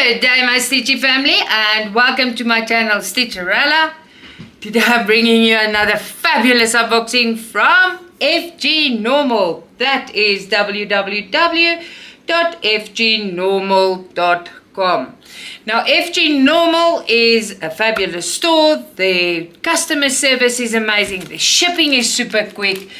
Good day, my Stitchy family, and welcome to my channel Stitcha-Rella. Today I'm bringing you another fabulous unboxing from Fgnormal. That is www.fgnormal.com. Now, Fgnormal is a fabulous store. The customer service is amazing. The shipping is super quick.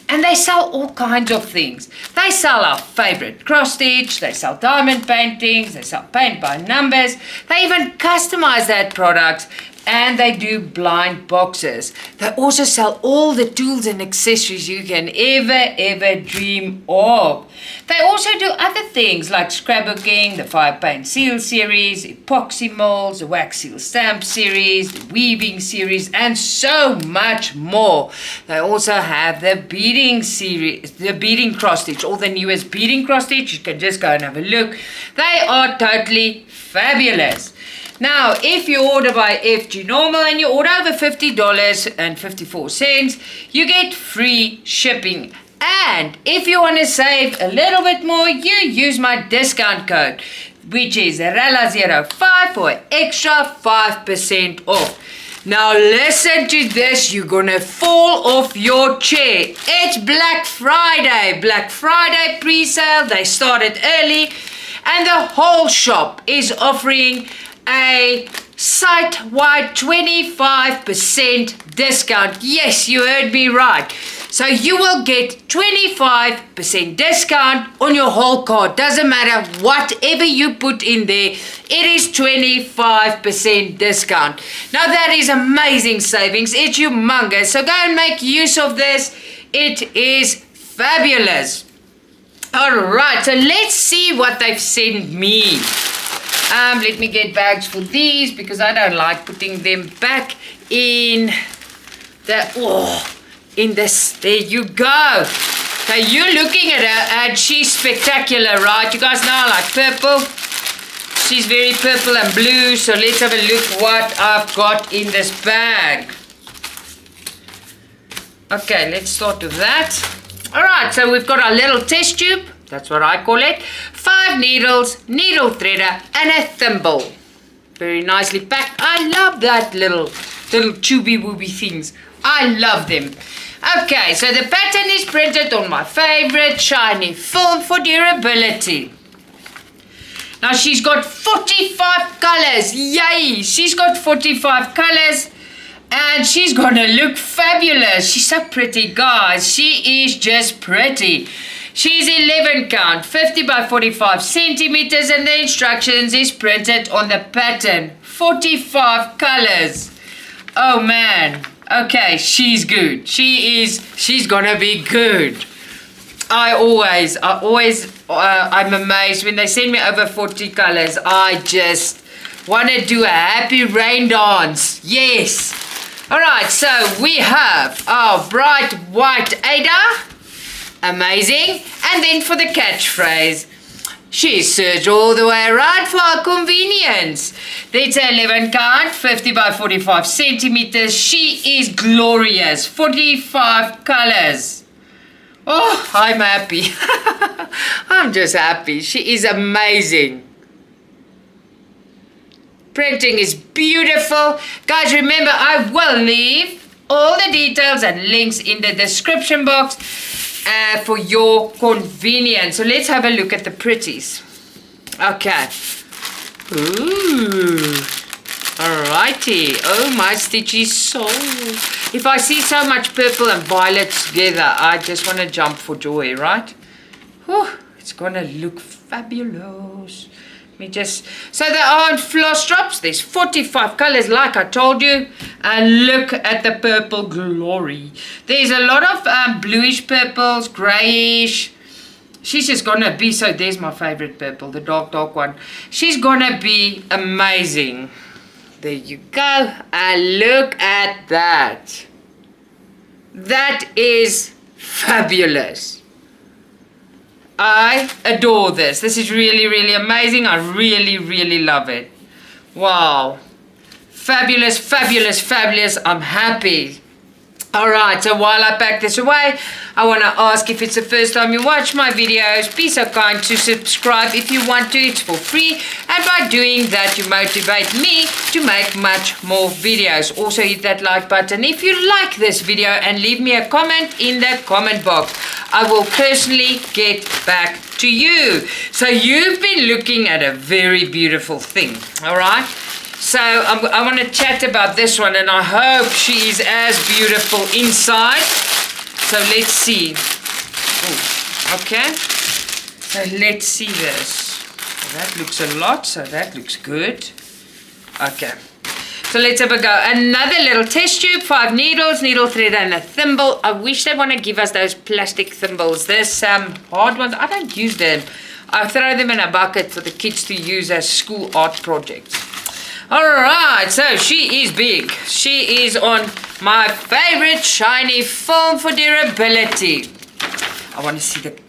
And they sell all kinds of things. They sell our favorite cross stitch, they sell diamond paintings, they sell paint by numbers, they even customize that product, and they do blind boxes. They also sell all the tools and accessories you can ever dream of. They also do other things like scrapbooking, the fire paint seal series, epoxy molds, the wax seal stamp series, the weaving series, and so much more. They also have the beading series, the beading cross stitch, all the newest beading cross stitch. You can just go and have a look. They are totally fabulous. Now, if you order by Fgnormal and you order over $50.54, you get free shipping. And if you want to save a little bit more, you use my discount code, which is Rella05 for an extra 5% off. Now listen to this, you're gonna fall off your chair. It's Black Friday. Black Friday pre-sale. They started early and the whole shop is offering a site-wide 25% discount. Yes, you heard me right. So you will get 25% discount on your whole cart. Doesn't matter whatever you put in there, it is 25% discount. Now that is amazing savings. It's humongous. So go and make use of this. It is fabulous. Alright, so let's see what they've sent me. Let me get bags for these because I don't like putting them back in the, in this. There you go. So you're looking at her and she's spectacular, right? You guys know I like purple. She's very purple and blue. So let's have a look what I've got in this bag. Okay, let's start with that. Alright, so we've got our little test tube. That's what I call it. 5 needles, needle threader, and a thimble. Very nicely packed. I love that little chubby wooby things. I love them. Okay, so the pattern is printed on my favorite shiny film for durability. Now she's got 45 colors. Yay! She's got 45 colors. And she's gonna look fabulous. She's so pretty, guys. She is just pretty. She's 11 count, 50 by 45 centimeters, and the instructions is printed on the pattern. 45 colors. Oh man. Okay, she's good. She's gonna be good. I'm amazed when they send me over 40 colors. I just want to do a happy rain dance. Yes. Alright, so we have our bright white Ada. Amazing. And then for the catchphrase, she's serged all the way around for our convenience. That's 11 count, 50 by 45 centimeters. She is glorious. 45 colors. Oh, I'm happy. I'm just happy. She is amazing. Printing is beautiful. Guys, remember, I will leave all the details and links in the description box for your convenience. So let's have a look at the pretties. Okay. Ooh. Alrighty. Oh, my Stitchy soul. If I see so much purple and violet together, I just want to jump for joy, right? Whew, it's going to look fabulous. So there aren't floss drops. There's 45 colors like I told you. And look at the purple glory. There's a lot of bluish purples, grayish. She's just gonna be, so there's my favorite purple, the dark one. She's gonna be amazing. There you go. And look at that. That is fabulous. I adore this. This is really amazing. I really love it. Wow. Fabulous. I'm happy. Alright, so while I pack this away, I want to ask, if it's the first time you watch my videos, be so kind to subscribe if you want to. It's for free, and by doing that you motivate me to make much more videos. Also hit that like button if you like this video, and leave me a comment in the comment box. I will personally get back to you. So you've been looking at a very beautiful thing, alright? So I want to chat about this one, and I hope she is as beautiful inside. So let's see. Ooh, okay. So let's see this. That looks a lot, so that looks good. Okay. So let's have a go. Another little test tube, 5 needles, needle thread and a thimble. I wish they want to give us those plastic thimbles. There's some hard ones. I don't use them. I throw them in a bucket for the kids to use as school art projects. Alright, so she is big. She is on my favorite shiny film for durability. I want to see the...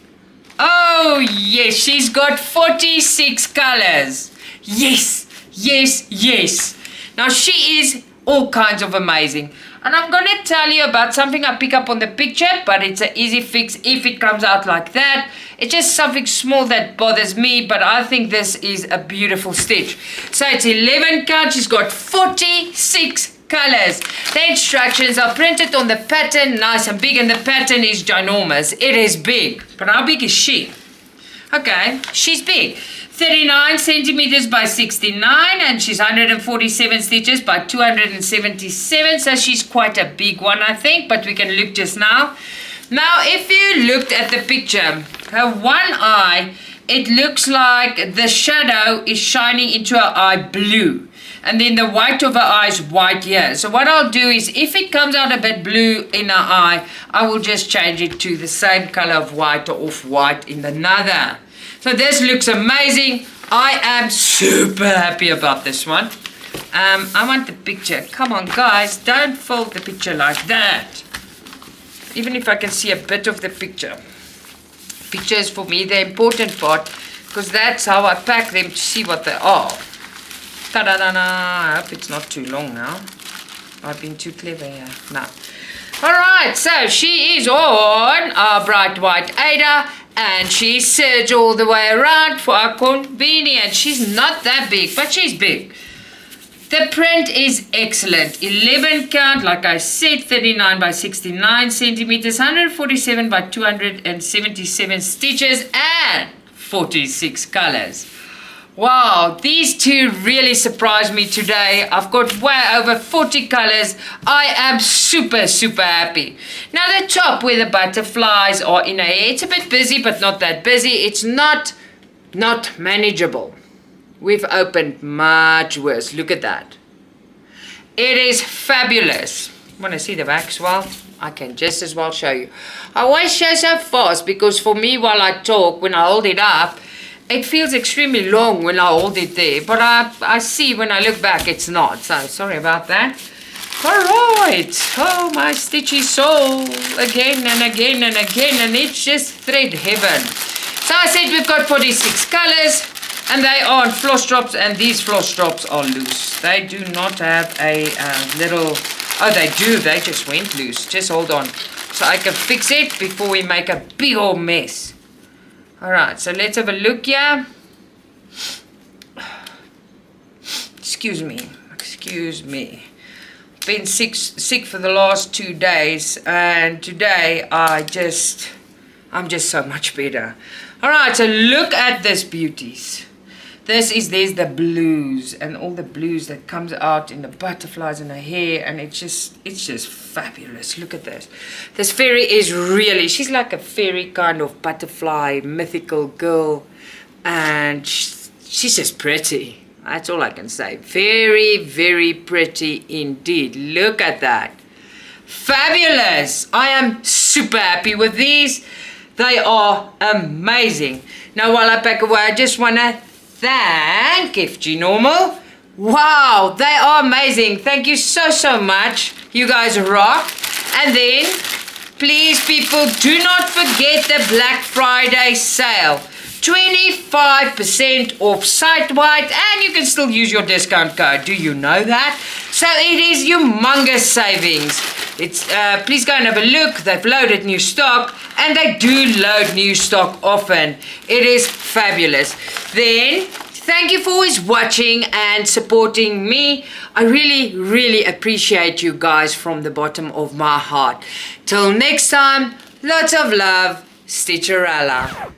Oh, yes, she's got 46 colors. Yes, yes, yes. Now, she is all kinds of amazing. And I'm going to tell you about something I pick up on the picture, but it's an easy fix if it comes out like that. It's just something small that bothers me, but I think this is a beautiful stitch. So it's 11 count. She's got 46 colors. The instructions are printed on the pattern, nice and big, and the pattern is ginormous. It is big. But how big is she? Okay, she's big. 39 centimeters by 69, and she's 147 stitches by 277, so she's quite a big one, I think, but we can look just now. Now, if you looked at the picture, her one eye, it looks like the shadow is shining into her eye blue, and then the white of her eye is white here. So what I'll do is, if it comes out a bit blue in her eye, I will just change it to the same color of white or off-white in another. So this looks amazing. I am super happy about this one. I want the picture. Come on, guys. Don't fold the picture like that. Even if I can see a bit of the picture. Picture is for me the important part, because that's how I pack them to see what they are. Ta-da-da-da. I hope it's not too long now. I've been too clever here. No. Alright, so she is on our bright white Ada. And she's serged all the way around for our convenience. She's not that big, but she's big. The print is excellent. 11 count, like I said, 39 by 69 centimeters, 147 by 277 stitches, and 46 colors. Wow, these two really surprised me today. I've got way over 40 colors. I am super, super happy. Now the top where the butterflies are in her hair, it's a bit busy, but not that busy. It's not manageable. We've opened much worse. Look at that. It is fabulous. Want to see the back as well? I can just as well show you. I always show so fast because for me, while I talk, when I hold it up, it feels extremely long when I hold it there, but I see when I look back it's not, so sorry about that. Alright, oh my stitchy soul, again and again and again, and it's just thread heaven. So I said we've got 46 colors, and they are on floss drops, and these floss drops are loose. They do not have a little, oh they do, they just went loose, just hold on. So I can fix it before we make a big old mess. Alright, so let's have a look here. Excuse me. Been sick for the last 2 days, and today I'm just so much better. Alright, so look at this, beauties. There's the blues, and all the blues that comes out in the butterflies in her hair, and it's just fabulous. Look at this. This fairy is really, she's like a fairy kind of butterfly, mythical girl, and she's just pretty. That's all I can say. Very, very pretty indeed. Look at that. Fabulous. I am super happy with these. They are amazing. Now while I pack away, I just want to thank Fgnormal. Wow, they are amazing. Thank you so much. You guys rock. And then, please people, do not forget the Black Friday sale. 25% off site-wide, and you can still use your discount code. Do you know that? So So it is humongous savings. It's please go and have a look. They've loaded new stock, and they do load new stock often. It is fabulous. Then, thank you for always watching and supporting me. I really, really appreciate you guys from the bottom of my heart. Till next time, lots of love, Stitcha-Rella.